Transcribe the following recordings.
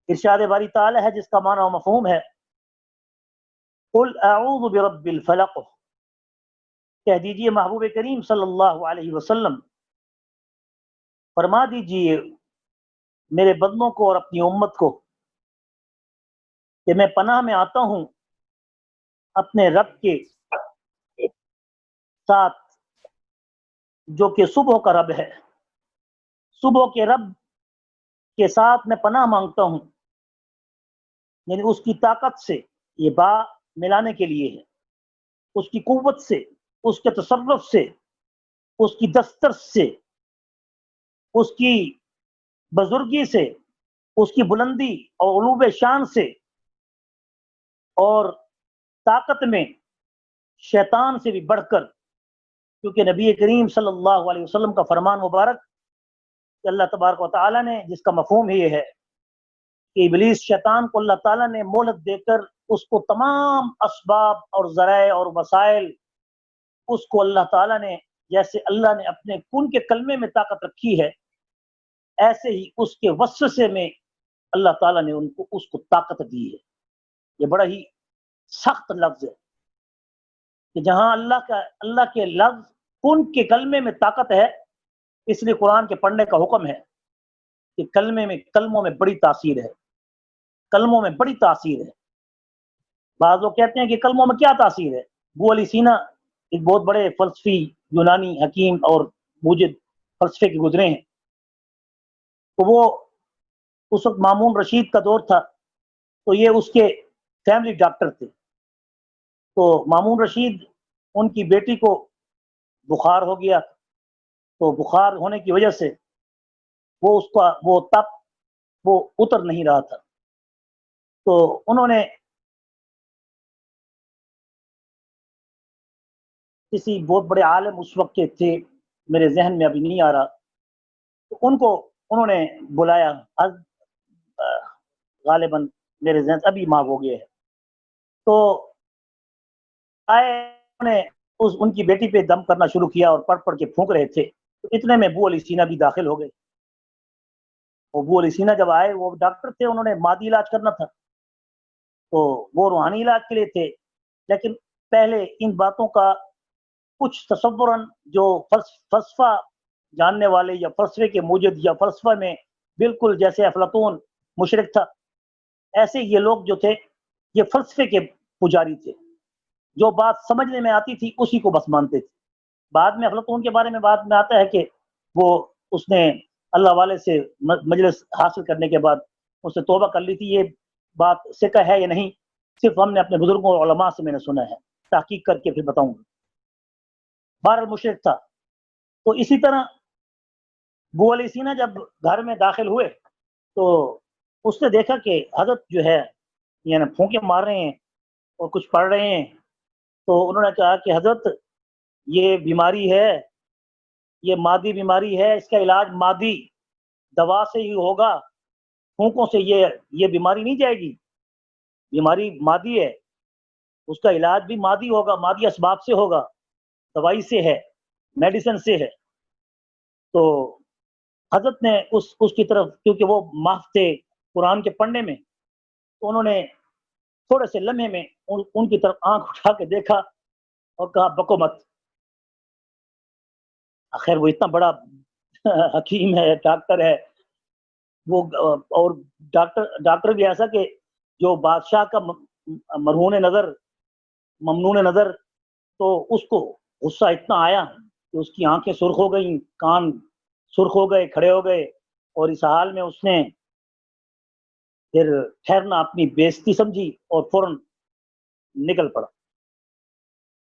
ارشاد باری تعالی ہے جس کا معنی و مفہوم ہے قل اعوذ برب الفلق، کہہ دیجئے محبوب کریم صلی اللہ علیہ وسلم، فرما دیجئے میرے بندوں کو اور اپنی امت کو کہ میں پناہ میں آتا ہوں اپنے رب کے ساتھ جو کہ صبح کا رب ہے، صبح کے رب کے ساتھ میں پناہ مانگتا ہوں، یعنی اس کی طاقت سے، یہ با ملانے کے لیے ہے، اس کی قوت سے، اس کے تصرف سے، اس کی دسترس سے، اس کی بزرگی سے، اس کی بلندی اور علو شان سے، اور طاقت میں شیطان سے بھی بڑھ کر، کیونکہ نبی کریم صلی اللہ علیہ وسلم کا فرمان مبارک کہ اللہ تبارک و تعالیٰ نے، جس کا مفہوم یہ ہے کہ ابلیس شیطان کو اللہ تعالیٰ نے مہلت دے کر اس کو تمام اسباب اور ذرائع اور وسائل، اس کو اللہ تعالیٰ نے جیسے اللہ نے اپنے کن کے کلمے میں طاقت رکھی ہے، ایسے ہی اس کے وسوسے میں اللہ تعالیٰ نے اس کو طاقت دی ہے۔ یہ بڑا ہی سخت لفظ ہے کہ جہاں اللہ کے لفظ کن کے کلمے میں طاقت ہے، اس لیے قرآن کے پڑھنے کا حکم ہے کہ کلموں میں بڑی تاثیر ہے، کلموں میں بڑی تاثیر ہے۔ بعض لوگ کہتے ہیں کہ کلموں میں کیا تاثیر ہے؟ ابو علی سینا ایک بہت بڑے فلسفی، یونانی حکیم اور موجد فلسفے کے گزرے ہیں، تو وہ اس وقت مامون رشید کا دور تھا، تو یہ اس کے فیملی ڈاکٹر تھے، تو مامون رشید ان کی بیٹی کو بخار ہو گیا، تو بخار ہونے کی وجہ سے وہ تپ وہ اتر نہیں رہا تھا، تو انہوں نے کسی بہت بڑے عالم اس وقت کے تھے، میرے ذہن میں ابھی نہیں آ رہا، تو انہوں نے بلایا، غالباً میرے ذہن ابھی ماں ہو گئے ہے، تو آئے ان کی بیٹی پہ دم کرنا شروع کیا اور پڑھ کے پھونک رہے تھے، تو اتنے میں ابو علی سینا بھی داخل ہو گئے۔ ابو علی سینا جب آئے، وہ ڈاکٹر تھے، انہوں نے مادی علاج کرنا تھا، تو وہ روحانی علاج کے لیے تھے، لیکن پہلے ان باتوں کا کچھ تصوراً جو فلسفہ جاننے والے یا فلسفے کے موجد یا فلسفہ میں بالکل جیسے افلاطون مشرک تھا، ایسے یہ لوگ جو تھے یہ فلسفے کے پجاری تھے، جو بات سمجھنے میں آتی تھی اسی کو بس مانتے تھے۔ بعد میں افلاطون کے بارے میں بات میں آتا ہے کہ اس نے اللہ والے سے مجلس حاصل کرنے کے بعد اس نے توبہ کر لی تھی، یہ بات سکہ ہے یا نہیں، صرف ہم نے اپنے بزرگوں اور علماء سے میں نے سنا ہے، تحقیق کر کے پھر بتاؤں گا۔ بہرحال مشرک تھا۔ تو اسی طرح ابو علی سینا جب گھر میں داخل ہوئے تو اس نے دیکھا کہ حضرت جو ہے یعنی پھونکے مار رہے ہیں اور کچھ پڑھ رہے ہیں، تو انہوں نے کہا کہ حضرت یہ بیماری ہے، یہ مادی بیماری ہے، اس کا علاج مادی دوا سے ہی ہوگا، پھونکوں سے یہ بیماری نہیں جائے گی، بیماری مادی ہے، اس کا علاج بھی مادی ہوگا، مادی اسباب سے ہوگا، دوائی سے ہے، میڈیسن سے ہے۔ تو حضرت نے اس کی طرف، کیونکہ وہ ماہر تھے قرآن کے پڑھنے میں، تو انہوں نے تھوڑے سے لمحے میں ان کی طرف آنکھ اٹھا کے دیکھا اور کہا بکو مت۔ آخر وہ اتنا بڑا حکیم ہے، ڈاکٹر ہے وہ، اور ڈاکٹر بھی ایسا کہ جو بادشاہ کا مرہون نظر، ممنون نظر، تو اس کو غصہ اتنا آیا کہ اس کی آنکھیں سرخ ہو گئیں، کان سرخ ہو گئے، کھڑے ہو گئے، اور اس حال میں اس نے پھر ٹھہرنا اپنی بےعزتی سمجھی اور فوراً نکل پڑا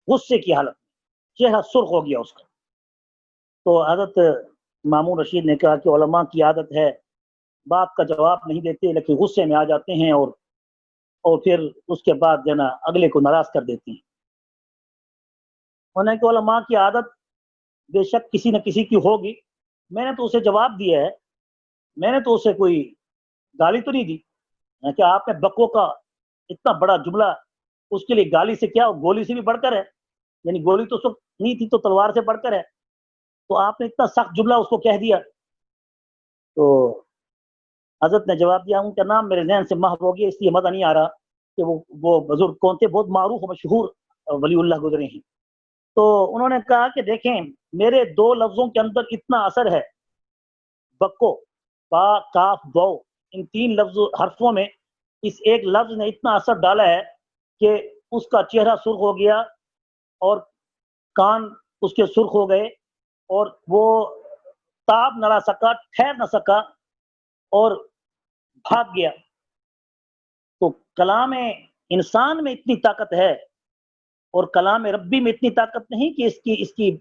غصے کی حالت، چہرہ سرخ ہو گیا اس کا۔ تو حضرت مامون رشید نے کہا کہ علماء کی عادت ہے بات کا جواب نہیں دیتے، لیکن غصے میں آ جاتے ہیں اور پھر اس کے بعد جو نا اگلے کو ناراض کر دیتے ہیں۔ انہوں نے کہ علماء کی عادت بے شک کسی نہ کسی کی ہوگی، میں نے تو اسے جواب دیا ہے، میں نے تو اسے کوئی گالی تو نہیں دی کہ آپ نے بکو کا اتنا بڑا جملہ، اس کے لیے گالی سے کیا، گولی سے بھی بڑھ کر ہے، یعنی گولی تو اس وقت نہیں تھی تو تلوار سے بڑھ کر ہے، تو آپ نے اتنا سخت جملہ اس کو کہہ دیا۔ تو حضرت نے جواب دیا ان کا نام میرے ذہن سے محو ہو گیا، اس لیے مزہ نہیں آ رہا کہ وہ بزرگ کون تھے، بہت معروف و مشہور ولی اللہ گزرے ہیں۔ تو انہوں نے کہا کہ دیکھیں میرے دو لفظوں کے اندر اتنا اثر ہے، بکو، با، کاف، بو، ان تین لفظ حرفوں میں اس ایک لفظ نے اتنا اثر ڈالا ہے کہ اس کا چہرہ سرخ ہو گیا اور کان اس کے سرخ ہو گئے اور وہ تاب نہ رہ سکا، ٹھہر نہ سکا اور بھاگ گیا۔ تو کلام انسان میں اتنی طاقت ہے اور کلام ربی میں اتنی طاقت نہیں کہ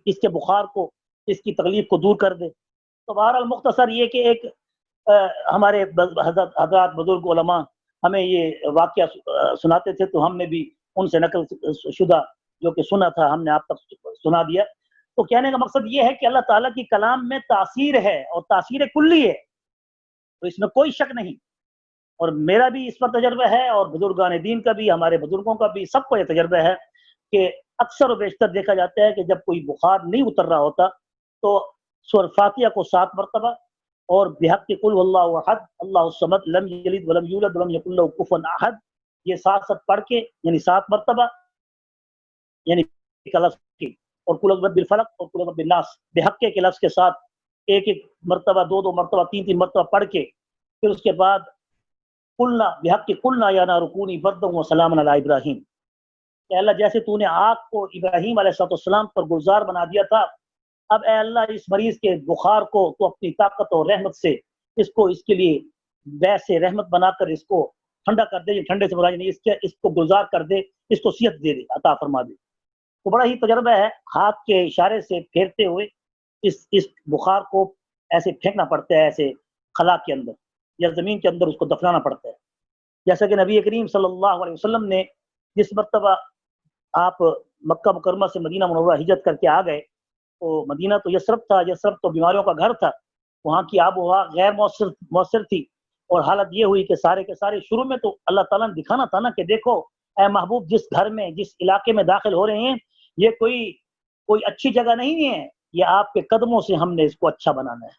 اس کے بخار کو، اس کی تکلیف کو دور کر دے۔ تو بہرحال مختصر یہ کہ ایک ہمارے حضرات بزرگ علماء ہمیں یہ واقعہ سناتے تھے، تو ہم نے بھی ان سے نقل شدہ جو کہ سنا تھا ہم نے آپ تک سنا دیا۔ تو کہنے کا مقصد یہ ہے کہ اللہ تعالیٰ کی کلام میں تاثیر ہے اور تاثیر کلی ہے، تو اس میں کوئی شک نہیں۔ اور میرا بھی اس پر تجربہ ہے اور بزرگان دین کا بھی، ہمارے بزرگوں کا بھی، سب کو یہ تجربہ ہے کہ اکثر و بیشتر دیکھا جاتا ہے کہ جب کوئی بخار نہیں اتر رہا ہوتا تو سورہ فاتحہ کو 7 مرتبہ اور بحق قل واللہ احد اللہ الصمد لم یلد ولم یولد ولم یکن له کفوا احد، یہ 7 پڑھ کے یعنی 7 مرتبہ یعنی لفظ کی، اور قل اعوذ برب الفلق اور قل اعوذ برب الناس بحق کے لفظ کے ساتھ ایک مرتبہ، 2 مرتبہ، 3 مرتبہ پڑھ کے پھر اس کے بعد قلنا بحق قلنا یا نار کونی بردا وسلاما علی ابراہیم، کہ اللہ جیسے تو نے آگ کو ابراہیم علیہ السلام پر گلزار بنا دیا تھا، اب اے اللہ اس مریض کے بخار کو تو اپنی طاقت اور رحمت سے اس کے لیے ویسے رحمت بنا کر اس کو ٹھنڈا کر دے، ٹھنڈے سے مراد نہیں، اس کو گلزار کر دے، اس کو صحت دے دے، عطا فرما دے۔ تو بڑا ہی تجربہ ہے، ہاتھ کے اشارے سے پھیرتے ہوئے اس بخار کو ایسے پھینکنا پڑتا ہے، ایسے خلا کے اندر یا زمین کے اندر اس کو دفنانا پڑتا ہے۔ جیسا کہ نبی کریم صلی اللہ علیہ وسلم نے جس مرتبہ آپ مکہ مکرمہ سے مدینہ منورہ ہجرت کر کے آ گئے، تو مدینہ تو یثرب تھا، یثرب تو بیماریوں کا گھر تھا، وہاں کی آب و ہوا غیر مؤثر تھی، اور حالت یہ ہوئی کہ سارے کے سارے شروع میں تو اللہ تعالیٰ نے دکھانا تھا نا کہ دیکھو اے محبوب، جس گھر میں، جس علاقے میں داخل ہو رہے ہیں یہ کوئی اچھی جگہ نہیں ہے، یہ آپ کے قدموں سے ہم نے اس کو اچھا بنانا ہے۔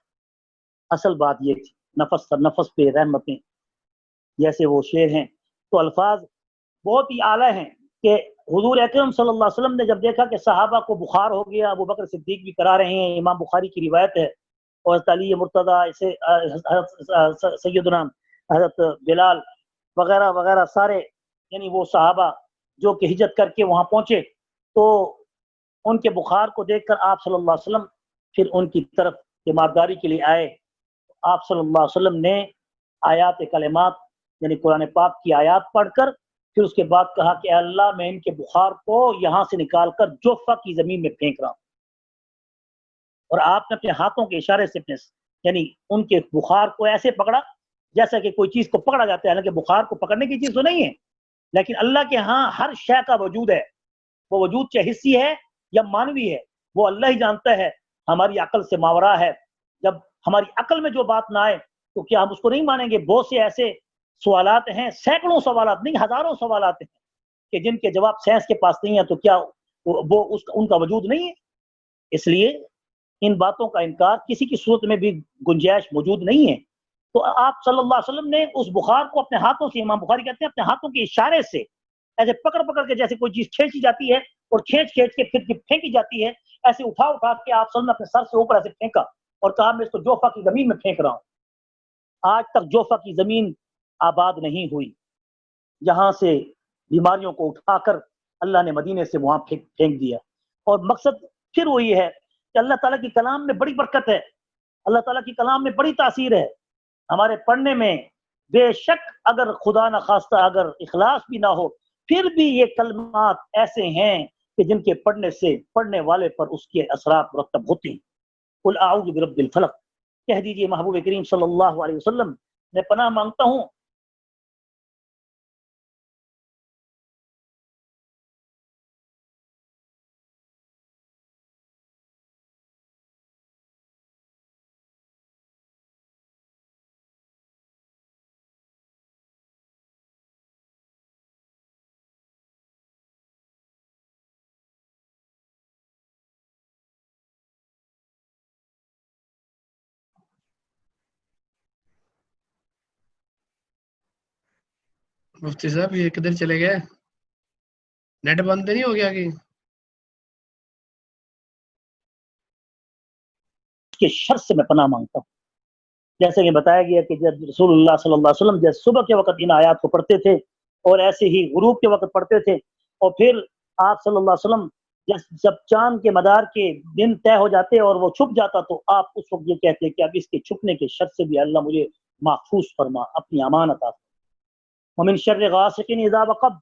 اصل بات یہ تھی، نفس پر نفس پہ رحمتیں، جیسے وہ شعر ہیں۔ تو الفاظ بہت ہی اعلیٰ ہیں کہ حضور اکرم صلی اللہ علیہ وسلم نے جب دیکھا کہ صحابہ کو بخار ہو گیا، ابو بکر صدیق بھی کرا رہے ہیں، امام بخاری کی روایت ہے، اور حضرت علی مرتضیٰ، اسے حضرت سیدنا حضرت بلال وغیرہ وغیرہ سارے، یعنی وہ صحابہ جو کہ ہجرت کر کے وہاں پہنچے، تو ان کے بخار کو دیکھ کر آپ صلی اللہ علیہ وسلم پھر ان کی طرف تیمارداری کے لیے آئے۔ آپ صلی اللہ علیہ وسلم نے آیات کلمات یعنی قرآن پاک کی آیات پڑھ کر پھر اس کے بعد کہا کہ اللہ میں ان کے بخار کو یہاں سے نکال کر جوفہ کی زمین میں پھینک رہا ہوں، اور آپ نے اپنے ہاتھوں کے اشارے سے یعنی ان کے بخار کو ایسے پکڑا جیسا کہ کوئی چیز کو پکڑا جاتا ہے، حالانکہ بخار کو پکڑنے کی چیز تو نہیں ہے، لیکن اللہ کے ہاں ہر شے کا وجود ہے، وہ وجود چاہے حسی ہے یا مانوی ہے وہ اللہ ہی جانتا ہے، ہماری عقل سے ماورا ہے۔ جب ہماری عقل میں جو بات نہ آئے تو کیا ہم اس کو نہیں مانیں گے؟ بہت سے ایسے سوالات ہیں، سینکڑوں سوالات نہیں، ہزاروں سوالات ہیں کہ جن کے جواب سائنس کے پاس نہیں ہے، تو کیا ان کا وجود نہیں ہے؟ اس لیے ان باتوں کا انکار کسی کی صورت میں بھی گنجائش موجود نہیں ہے۔ تو آپ صلی اللہ علیہ وسلم نے اس بخار کو اپنے ہاتھوں سے، امام بخاری کہتے ہیں اپنے ہاتھوں کے اشارے سے ایسے پکڑ پکڑ کے، جیسے کوئی چیز کھینچی جاتی ہے اور کھینچ کھینچ کے پھر پھینکی جاتی ہے، ایسے اٹھا اٹھا کے آپ صلی اللہ علیہ وسلم نے اپنے سر سے اوپر ایسے پھینکا اور کہا میں اس کو جوفہ کی زمین میں پھینک رہا ہوں۔ آج تک جوفہ کی زمین آباد نہیں ہوئی، جہاں سے بیماریوں کو اٹھا کر اللہ نے مدینے سے وہاں پھینک دیا۔ اور مقصد پھر وہی ہے کہ اللہ تعالیٰ کی کلام میں بڑی برکت ہے، اللہ تعالیٰ کی کلام میں بڑی تاثیر ہے ہمارے پڑھنے میں۔ بے شک اگر خدا نہ خواستہ اگر اخلاص بھی نہ ہو پھر بھی یہ کلمات ایسے ہیں کہ جن کے پڑھنے سے پڑھنے والے پر اس کے اثرات مرتب ہوتے ہیں۔ قل اعوذ برب الفلق، کہہ دیجئے محبوب کریم صلی اللہ علیہ وسلم میں پناہ مانگتا ہوں مفتی صاحب یہ کدھر چلے گئے؟ نیٹ بند تو نہیں ہو گیا کہ کے شر سے میں پناہ مانگتا ہوں. جیسے کہ بتایا گیا کہ جب رسول اللہ صلی اللہ علیہ وسلم جب صبح کے وقت ان آیات کو پڑھتے تھے اور ایسے ہی غروب کے وقت پڑھتے تھے، اور پھر آپ صلی اللہ علیہ وسلم جب چاند کے مدار کے دن طے ہو جاتے اور وہ چھپ جاتا تو آپ اس وقت یہ کہتے کہ اب اس کے چھپنے کے شر سے بھی اللہ مجھے محفوظ فرما، اپنی امانت عطا. ومن شر غاسق اذا وقب،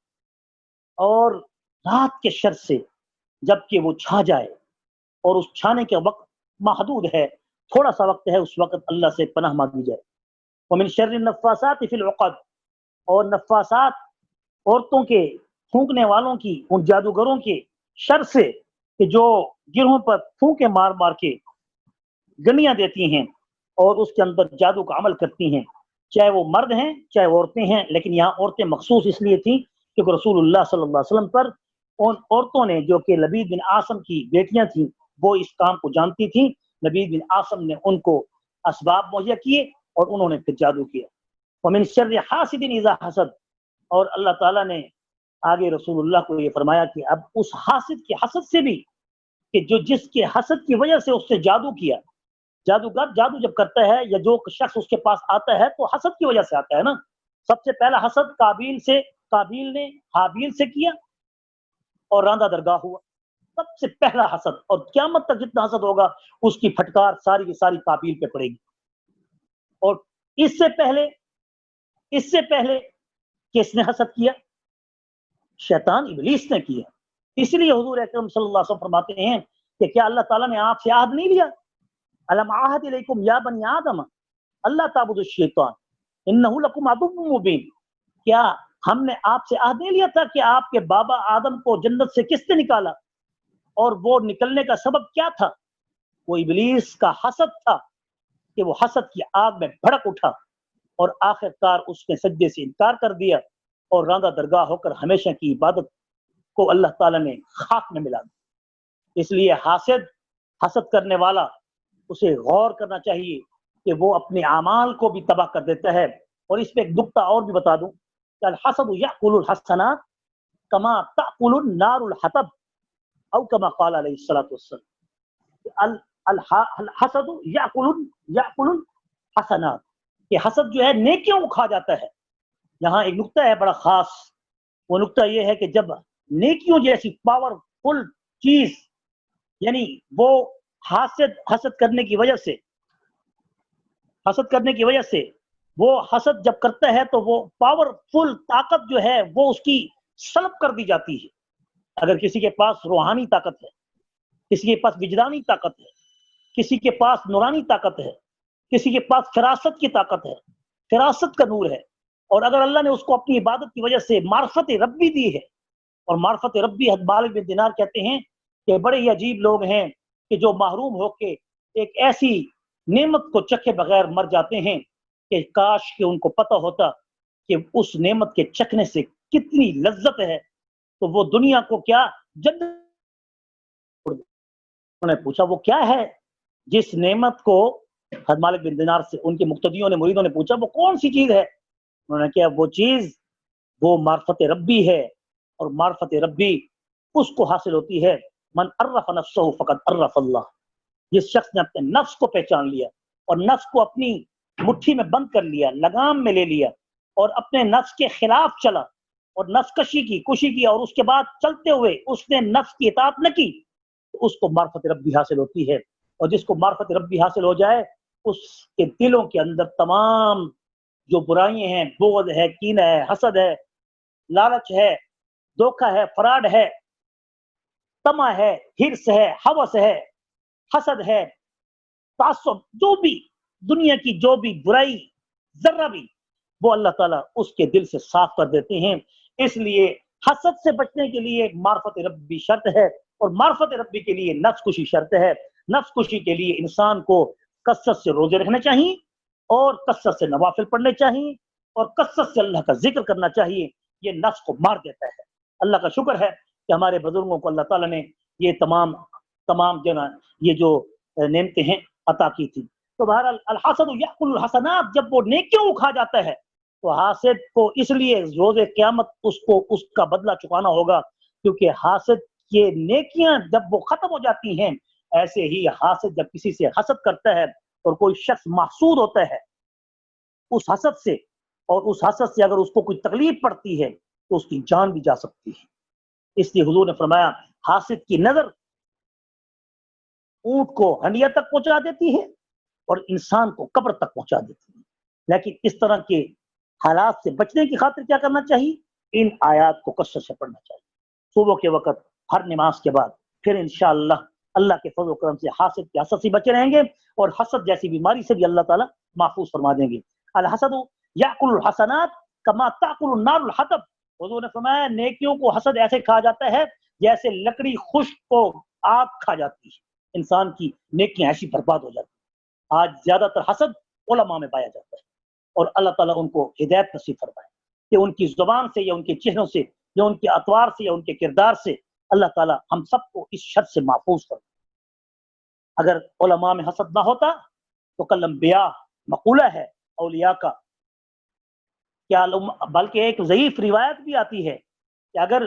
اور رات کے شر سے جب کہ وہ چھا جائے، اور اس چھانے کے وقت محدود ہے، تھوڑا سا وقت ہے، اس وقت اللہ سے پناہ مانگی جائے. ومن شر النفاثات فی العقد، اور نفاثات عورتوں کے پھونکنے والوں کی، ان جادوگروں کے شر سے کہ جو گرہوں پر پھونکے مار مار کے گنیاں دیتی ہیں اور اس کے اندر جادو کا عمل کرتی ہیں، چاہے وہ مرد ہیں چاہے عورتیں ہیں. لیکن یہاں عورتیں مخصوص اس لیے تھیں کہ رسول اللہ صلی اللہ علیہ وسلم پر ان عورتوں نے جو کہ لبید بن عاصم کی بیٹیاں تھیں وہ اس کام کو جانتی تھیں. لبید بن عاصم نے ان کو اسباب مہیا کیے اور انہوں نے پھر جادو کیا. ومن شر حاسد اذا حسد، اور اللہ تعالیٰ نے آگے رسول اللہ کو یہ فرمایا کہ اب اس حاسد کے حسد سے بھی، کہ جو جس کے حسد کی وجہ سے اس سے جادو کیا. جادوگر جادو جب کرتا ہے یا جو شخص اس کے پاس آتا ہے تو حسد کی وجہ سے آتا ہے نا. سب سے پہلا حسد قابیل نے حابیل سے کیا اور راندہ درگاہ ہوا، سب سے پہلا حسد. اور قیامت تک جتنا حسد ہوگا اس کی پھٹکار ساری کی ساری قابیل پہ پڑے گی. اور اس سے پہلے کس نے حسد کیا؟ شیطان ابلیس نے کیا. اس لیے حضور اکرم صلی اللہ علیہ وسلم فرماتے ہیں کہ کیا اللہ تعالیٰ نے آپ سے عہد نہیں لیا؟ الم عہد الیکم یا بنی آدم اللہ تعبدوا الشیطان انہ لکم عدو مبین. کیا ہم نے آپ سے عہد نہیں لیا تھا کہ آپ کے بابا آدم کو جنت سے کس نے نکالا؟ اور وہ نکلنے کا سبب کیا تھا؟ وہ ابلیس کا حسد تھا کہ وہ حسد کی آگ میں بھڑک اٹھا اور آخر کار اس نے سجدے سے انکار کر دیا اور راندہ درگاہ ہو کر ہمیشہ کی عبادت کو اللہ تعالیٰ نے خاک میں ملا دیا. اس لیے حسد کرنے والا اسے غور کرنا چاہیے کہ وہ اپنے اعمال کو بھی تباہ کر دیتا ہے. اور اس پہ ایک نکتہ اور بھی بتا دوں کہ الحسد یأکل الحسنات کما تأکل النار الحطب او کما قال علیہ الصلوۃ والسلام. الحسد یأکل الحسنات، کہ حسد جو ہے نیکیوں کو کھا جاتا ہے. یہاں ایک نکتہ ہے بڑا خاص، وہ نکتہ یہ ہے کہ جب نیکیوں جیسی پاورفل چیز، یعنی وہ حسد کرنے کی وجہ سے وہ حسد جب کرتا ہے تو وہ پاورفل طاقت جو ہے وہ اس کی سلب کر دی جاتی ہے. اگر کسی کے پاس روحانی طاقت ہے، کسی کے پاس وجدانی طاقت ہے، کسی کے پاس نورانی طاقت ہے، کسی کے پاس فراست کی طاقت ہے، فراست کا نور ہے، اور اگر اللہ نے اس کو اپنی عبادت کی وجہ سے معرفت ربی دی ہے، اور معرفت ربی حضرت مالک بن دینار کہتے ہیں کہ بڑے ہی عجیب لوگ ہیں کہ جو محروم ہو کے ایک ایسی نعمت کو چکھے بغیر مر جاتے ہیں کہ کاش کہ ان کو پتہ ہوتا کہ اس نعمت کے چکھنے سے کتنی لذت ہے تو وہ دنیا کو کیا جنت. انہوں نے پوچھا وہ کیا ہے جس نعمت کو حضرت مالک بن دینار سے ان کے مقتدیوں نے مریدوں نے پوچھا وہ کون سی چیز ہے؟ انہوں نے کہا وہ چیز وہ معرفت ربی ہے، اور معرفت ربی اس کو حاصل ہوتی ہے من عرف نفسہ فقد عرف اللہ. جس شخص نے اپنے نفس کو پہچان لیا اور نفس کو اپنی مٹھی میں بند کر لیا، لگام میں لے لیا، اور اپنے نفس کے خلاف چلا اور نفس کشی کی اور اس کے بعد چلتے ہوئے اس نے نفس کی اطاعت نہ کی تو اس کو معرفت ربی حاصل ہوتی ہے. اور جس کو معرفت ربی حاصل ہو جائے اس کے دلوں کے اندر تمام جو برائیاں ہیں، بغض ہے، کینہ ہے، حسد ہے، لالچ ہے، دھوکہ ہے، فراڈ ہے، طمع ہے، ہرس ہے، ہوس ہے، حسد ہے، تعصب، جو بھی دنیا کی جو بھی برائی ذرہ بھی، وہ اللہ تعالیٰ اس کے دل سے صاف کر دیتے ہیں. اس لیے حسد سے بچنے کے لیے معرفت ربی شرط ہے، اور معرفت ربی کے لیے نفس کشی شرط ہے. نفس کشی کے لیے انسان کو کثرت سے روزے رکھنے چاہیے، اور کثرت سے نوافل پڑھنے چاہیے، اور کثرت سے اللہ کا ذکر کرنا چاہیے. یہ نفس کو مار دیتا ہے. اللہ کا شکر ہے کہ ہمارے بزرگوں کو اللہ تعالیٰ نے یہ تمام یہ جو نعمتیں ہیں عطا کی تھی. تو بہرحال الحسد یأکل الحسنات، جب وہ نیکیوں کو کھا جاتا ہے تو حاسد کو اس لیے روز قیامت اس کو اس کا بدلہ چکانا ہوگا، کیونکہ حاسد کے نیکیاں جب وہ ختم ہو جاتی ہیں، ایسے ہی حاسد جب کسی سے حسد کرتا ہے اور کوئی شخص محسود ہوتا ہے اس حسد سے، اور اس حسد سے اگر اس کو کوئی تکلیف پڑتی ہے تو اس کی جان بھی جا سکتی ہے۔ اس لیے حضور نے فرمایا حاسد کی نظر اونٹ کو ہنڈیا تک پہنچا دیتی ہے اور انسان کو قبر تک پہنچا دیتی ہے۔ لیکن اس طرح کے حالات سے بچنے کی خاطر کیا کرنا چاہیے؟ ان آیات کو کثرت سے پڑھنا چاہیے صبح کے وقت، ہر نماز کے بعد، پھر انشاءاللہ اللہ کے فضل و کرم سے حاسد کے حسد سے بچے رہیں گے اور حسد جیسی بیماری سے بھی اللہ تعالیٰ محفوظ فرما دیں گے۔ الحسد یاکل الحسنات کما تاکل النار الحطب، حضور نے فرمایا نیکیوں کو حسد ایسے کھا جاتا ہے جیسے لکڑی خشک کو آگ کھا جاتی ہے، انسان کی نیکیاں ایسی برباد ہو جاتی ہیں۔ آج زیادہ تر حسد علماء میں پایا جاتا ہے، اور اللہ تعالیٰ ان کو ہدایت نصیب فرمائے کہ ان کی زبان سے یا ان کے چہروں سے یا ان کے اطوار سے یا ان کے کردار سے اللہ تعالیٰ ہم سب کو اس شر سے محفوظ فرمائے۔ اگر علماء میں حسد نہ ہوتا تو کل انبیاء، مقولہ ہے اولیاء کا، کیا بلکہ ایک ضعیف روایت بھی آتی ہے کہ اگر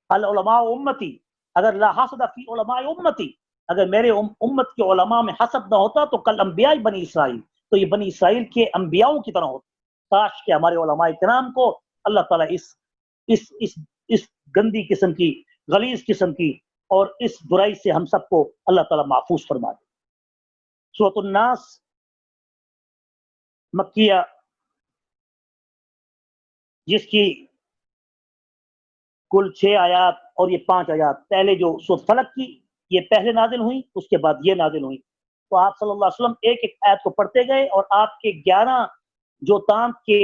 العلماء امتی، اگر لا حسد فی علماء امتی، اگر میرے امت کے علماء میں حسد نہ ہوتا تو کل انبیاء بنی اسرائیل، تو یہ بنی اسرائیل کے انبیاؤں کی طرح ہوتا۔ کاش کہ ہمارے علماء کرام کو اللہ تعالیٰ اس گندی قسم کی، غلیظ قسم کی اور اس برائی سے ہم سب کو اللہ تعالیٰ محفوظ فرما دے۔ سورۃ الناس مکیہ، جس کی کل 6 آیات اور یہ 5 آیات، پہلے جو سورۃ فلق کی یہ پہلے نازل ہوئی، اس کے بعد یہ نازل ہوئی، تو آپ صلی اللہ علیہ وسلم ایک ایک آیت کو پڑھتے گئے اور آپ کے 11 جو تانت کے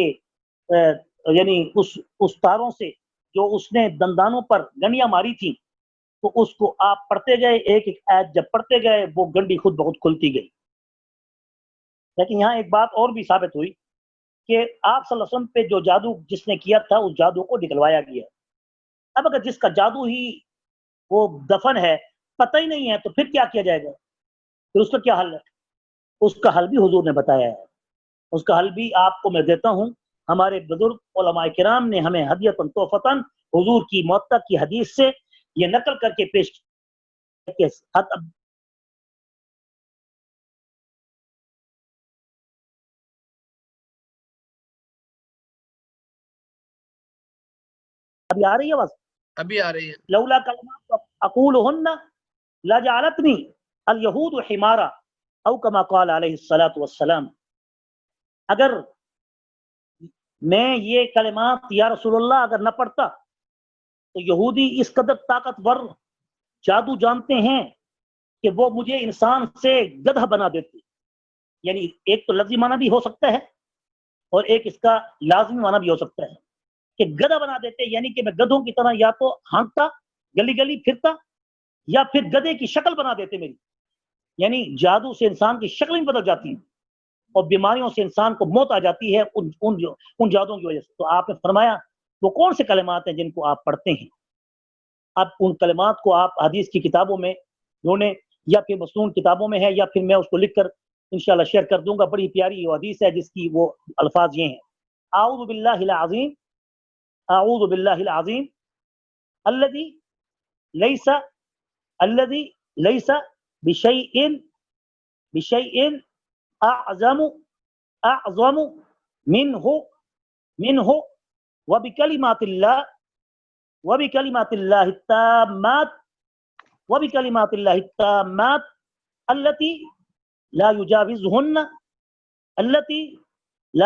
یعنی اس تاروں سے جو اس نے دندانوں پر گنڈیاں ماری تھی، تو اس کو آپ پڑھتے گئے، ایک ایک آیت جب پڑھتے گئے وہ گنڈی خود بخود کھلتی گئی۔ لیکن یہاں ایک بات اور بھی ثابت ہوئی کہ آپ صلی اللہ علیہ وسلم پہ جو جادو جس نے کیا تھا اس جادو کو نکلوایا گیا۔ اب اگر جس کا جادو ہی وہ دفن ہے، پتہ ہی نہیں ہے، تو پھر کیا کیا جائے گا؟ پھر اس کا کیا حل ہے؟ اس کا حل بھی حضور نے بتایا ہے، اس کا حل بھی آپ کو میں دیتا ہوں۔ ہمارے بزرگ علماء کرام نے ہمیں ہدیۃ تحفۃ حضور کی موطا کی حدیث سے یہ نقل کر کے پیش کیا۔ ابھی آ رہی ہے آواز؟ ابھی آ رہی ہے۔ لولا کلمات اقولهن لجعلتنی اليہود حمارا او کما قال علیہ الصلوۃ والسلام، اگر میں یہ کلمات یا رسول اللہ اگر نہ پڑھتا تو یہودی اس قدر طاقتور جادو جانتے ہیں کہ وہ مجھے انسان سے گدھا بنا دیتے۔ یعنی ایک تو لفظی معنی بھی ہو سکتا ہے اور ایک اس کا لازمی معنی بھی ہو سکتا ہے کہ گدھا بنا دیتے، یعنی کہ میں گدھوں کی طرح یا تو ہانکتا، گلی گلی پھرتا، یا پھر گدھے کی شکل بنا دیتے میری۔ یعنی جادو سے انسان کی شکل بھی بدل جاتی ہے اور بیماریوں سے انسان کو موت آ جاتی ہے ان جادوں کی وجہ سے۔ تو آپ نے فرمایا وہ کون سے کلمات ہیں جن کو آپ پڑھتے ہیں؟ اب ان کلمات کو آپ حدیث کی کتابوں میں ڈھونڈیں یا پھر مسنون کتابوں میں ہے، یا پھر میں اس کو لکھ کر انشاءاللہ شیئر کر دوں گا۔ بڑی پیاری وہ حدیث ہے جس کی وہ الفاظ یہ ہیں: اعوذ باللہ العظیم، اعوذ باللہ العظیم الذی لیس بشیء اعظم منہ وبکلمات اللہ التامات التي لا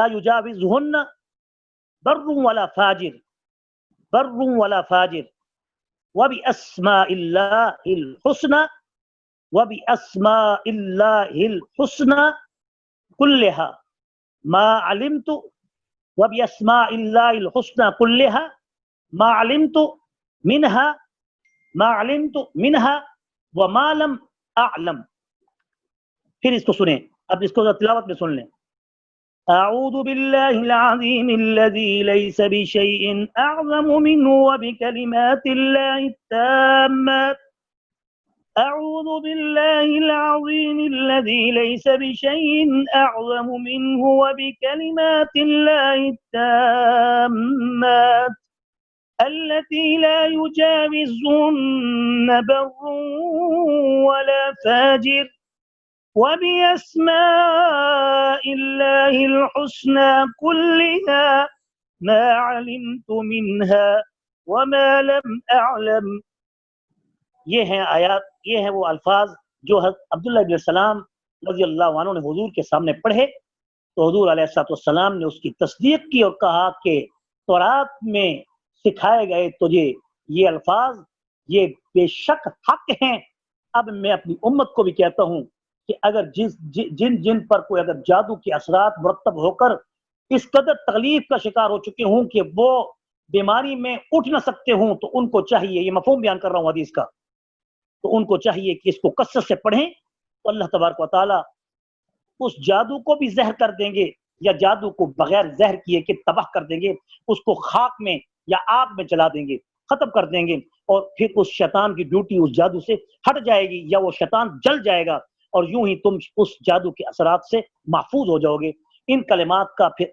يجاوزهن بر ولا فاجر وبأسماء الله الحسنى كلها ما علمت وبأسماء الله الحسنى كلها ما علمت منها وما لم اعلم۔ پھر اس کو سنیں، اب اس کو تلاوت میں سن لیں۔ اعوذ باللہ العظیم الذی لیس بشیء اعظم منہ وبکلمات اللہ التامات أعوذ بالله العظيم الذي ليس بشيء أعظم منه وبكلمات الله التامات التي لا يجاوزهن بر ولا فاجر وبأسماء الله الحسنى كلها ما علمت منها وما لم أعلم. یہ ہیں آیات، یہ ہیں وہ الفاظ جو حضرت عبداللہ بن سلام رضی اللہ عنہ نے حضور کے سامنے پڑھے تو حضور علیہ السلام نے اس کی تصدیق کی اور کہا کہ تورات میں سکھائے گئے تجھے یہ الفاظ یہ بے شک حق ہیں. اب میں اپنی امت کو بھی کہتا ہوں کہ اگر جن پر کوئی اگر جادو کے اثرات مرتب ہو کر اس قدر تکلیف کا شکار ہو چکے ہوں کہ وہ بیماری میں اٹھ نہ سکتے ہوں تو ان کو چاہیے، یہ مفہوم بیان کر رہا ہوں حدیث کا، تو ان کو چاہیے کہ اس کو کثرت سے پڑھیں تو اللہ تبارک و تعالیٰ اس جادو کو بھی زہر کر دیں گے یا جادو کو بغیر زہر کیے کہ تباہ کر دیں گے، اس کو خاک میں یا آگ میں جلا دیں گے، ختم کر دیں گے، اور پھر اس شیطان کی ڈیوٹی اس جادو سے ہٹ جائے گی یا وہ شیطان جل جائے گا اور یوں ہی تم اس جادو کے اثرات سے محفوظ ہو جاؤ گے. ان کلمات کا پھر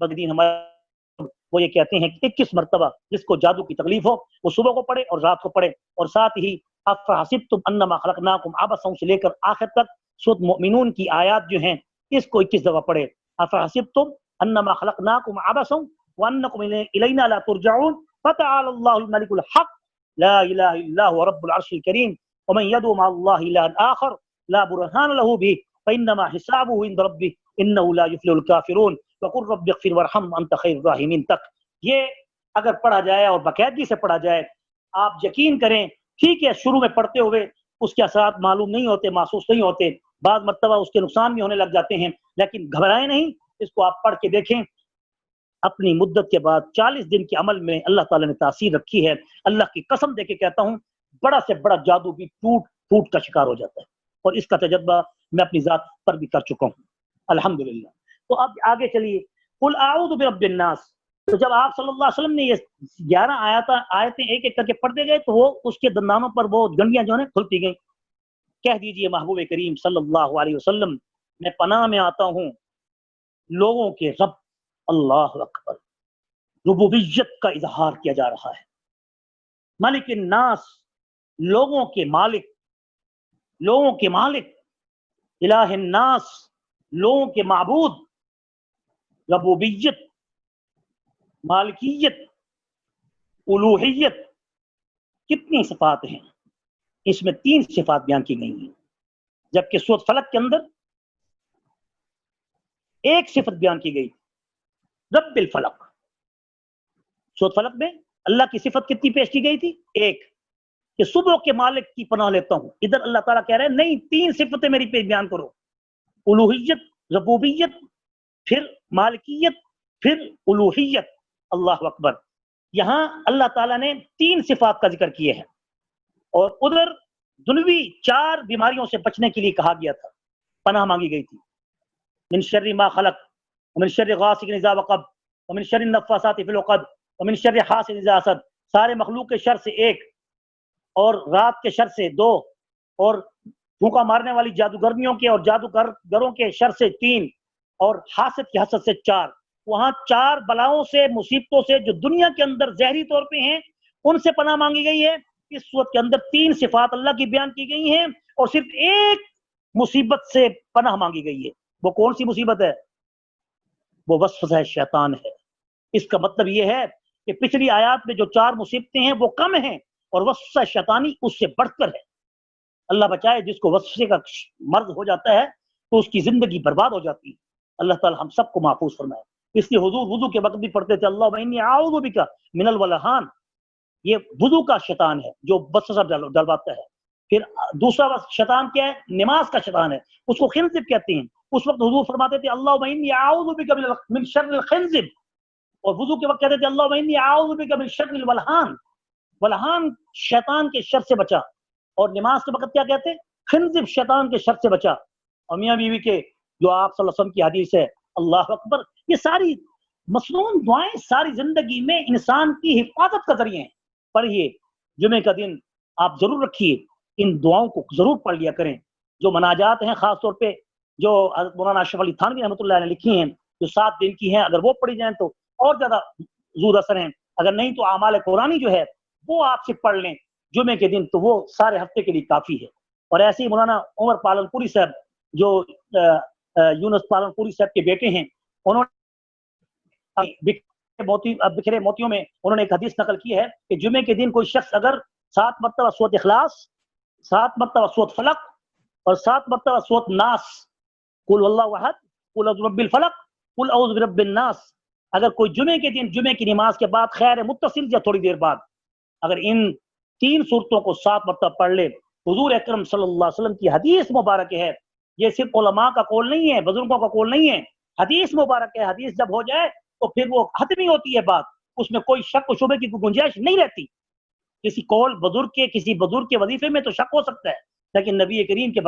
بغدین ہمارے وہ یہ کہتے ہیں کہ 21 مرتبہ جس کو جادو کی تکلیف ہو وہ صبح کو پڑھے اور رات کو پڑھے، اور ساتھ ہی افحسبتم انما خلقناکم عبثا سے لے کر آخر تک سورۃ مؤمنون کی آیات جو ہیں اس کو 21 دفعہ پڑھے. افحسبتم انما خلقناکم عبثا وانکم الینا لا ترجعون فتعالى الله الملك الحق لا اله الا هو رب العرش الكريم ومن يدعو مع الله الها اخر لا برهان له به فانما حسابه عند ربه انه لا يفلح الكافرون وقل رب اغفر وارحم انت خیر الراحمین تک. یہ اگر پڑھا جائے اور باقاعدگی سے پڑھا جائے آپ یقین کریں، ٹھیک ہے شروع میں پڑھتے ہوئے اس کے اثرات معلوم نہیں ہوتے، محسوس نہیں ہوتے، بعض مرتبہ اس کے نقصان بھی ہونے لگ جاتے ہیں، لیکن گھبرائیں نہیں، اس کو آپ پڑھ کے دیکھیں. اپنی مدت کے بعد 40 دن کے عمل میں اللہ تعالیٰ نے تاثیر رکھی ہے. اللہ کی قسم دے کے کہتا ہوں بڑا سے بڑا جادو بھی ٹوٹ کا شکار ہو جاتا ہے، اور اس کا تجربہ میں اپنی ذات پر بھی کر چکا ہوں الحمدللہ. تو اب آگے چلیے، قل اعوذ برب الناس. تو جب آپ صلی اللہ علیہ وسلم نے یہ 11 آیتیں ایک ایک کر کے پڑھتے گئے تو وہ اس کے دندانوں پر وہ گنڈیاں جو ہے کھلتی گئیں. کہہ دیجئے محبوب کریم صلی اللہ علیہ وسلم میں پناہ میں آتا ہوں لوگوں کے رب اللہ اکبر. ربوبیت کا اظہار کیا جا رہا ہے. مالک الناس، لوگوں کے مالک، لوگوں کے مالک. الہ الناس، لوگوں کے معبود. ربوبیت، مالکیت، الوہیت، کتنی صفات ہیں؟ اس میں 3 صفات بیان کی گئی ہیں، جبکہ سورۃ فلق کے اندر ایک صفت بیان کی گئی، رب الفلق. سورۃ فلق میں اللہ کی صفت کتنی پیش کی گئی تھی؟ ایک، کہ صبح کے مالک کی پناہ لیتا ہوں. ادھر اللہ تعالیٰ کہہ رہے ہیں نہیں، 3 صفتیں میری پہ بیان کرو، الوہیت، ربوبیت، پھر مالکیت، پھر الوہیت. اللہ اکبر. یہاں اللہ تعالیٰ نے 3 صفات کا ذکر کیے ہیں، اور ادھر دنوی 4 بیماریوں سے بچنے کے لیے کہا گیا تھا، پناہ مانگی گئی تھی. من شر ما خلق ومن شر غاسق اذا وقب ومن شر النفاثات فی العقد ومن شر حاسد اذا حسد. سارے مخلوق کے شر سے 1، اور رات کے شر سے 2، اور پھونکا مارنے والی جادوگرنیوں کے اور جادوگروں کے شر سے 3، اور حاسد کی حسد سے 4. وہاں 4 بلاؤں سے، مصیبتوں سے جو دنیا کے اندر زہری طور پہ ہیں ان سے پناہ مانگی گئی ہے. اس صورت کے اندر 3 صفات اللہ کی بیان کی گئی ہیں اور صرف ایک مصیبت سے پناہ مانگی گئی ہے. وہ کون سی مصیبت ہے؟ وہ وسوسہ شیطان ہے. اس کا مطلب یہ ہے کہ پچھلی آیات میں جو 4 مصیبتیں ہیں وہ کم ہیں اور وسوسہ شیطانی اس سے بڑھ کر ہے. اللہ بچائے، جس کو وسوسے کا مرض ہو جاتا ہے تو اس کی زندگی برباد ہو جاتی ہے. اللہ تعالی ہم سب کو محفوظ فرمائے. اس لیے حضور وضو کے وقت بھی پڑھتے تھے اللہم انی اعوذ بک من الولہان. یہ وضو کا شیطان ہے جو وسوسہ ڈلواتا ہے. پھر دوسرا شیطان کیا ہے؟ نماز کا شیطان ہے، اس کو خنزب کہتے ہیں. اس وقت حضور فرماتے تھے اللہم انی اعوذ بک من شر الخنزب، اور وضو کے وقت کہتے تھے اللہم انی اعوذ بک من شر الولہان. ولہان شیطان کے شر سے بچا، اور نماز کے وقت کیا کہتے ہیں؟ خنزب، شیطان کے شر سے بچا. اور میاں بیوی کے جو آپ صلی اللہ علیہ وسلم کی حدیث ہے اللہ اکبر. یہ ساری مصنون دعائیں ساری زندگی میں انسان کی حفاظت کا ذریعہ ہیں. پڑھیے، جمعے کا دن آپ ضرور رکھیے، ان دعاؤں کو ضرور پڑھ لیا کریں. جو مناجات ہیں خاص طور پہ جو حضرت مولانا اشرف علی تھانوی رحمۃ اللہ علیہ نے لکھی ہیں، جو 7 دن کی ہیں، اگر وہ پڑھی جائیں تو اور زیادہ زور اثر ہیں. اگر نہیں تو اعمال قرآنی جو ہے وہ آپ سے پڑھ لیں جمعے کے دن، تو وہ سارے ہفتے کے لیے کافی ہے. اور ایسے ہی مولانا عمر پالن پوری صاحب جو یونس پالن پوری صاحب کے بیٹے ہیں، انہوں نے بکھرے موتیوں میں انہوں نے ایک حدیث نقل کی ہے کہ جمعے کے دن کوئی شخص اگر 7 مرتبہ سورۃ اخلاص، 7 مرتبہ سورۃ فلق اور 7 مرتبہ سورۃ ناس، قل اللہ احد، قل اعوذ برب الفلق، قل اعوذ برب الناس، اگر کوئی جمعے کے دن جمعے کی نماز کے بعد خیر متصل یا تھوڑی دیر بعد اگر ان 3 صورتوں کو 7 مرتبہ پڑھ لے، حضور اکرم صلی اللہ علیہ وسلم کی حدیث مبارک ہے. یہ صرف علماء کا قول نہیں ہے، بزرگوں کا قول نہیں ہے، حدیث مبارک ہے. حدیث جب ہو جائے تو پھر وہ حتمی ہوتی ہے بات، اس میں کوئی شک و شبے کی کوئی گنجائش نہیں رہتی. کسی قول بزرگ کے کسی بزرگ کے وظیفے میں تو شک ہو سکتا ہے، لیکن نبی کریم کے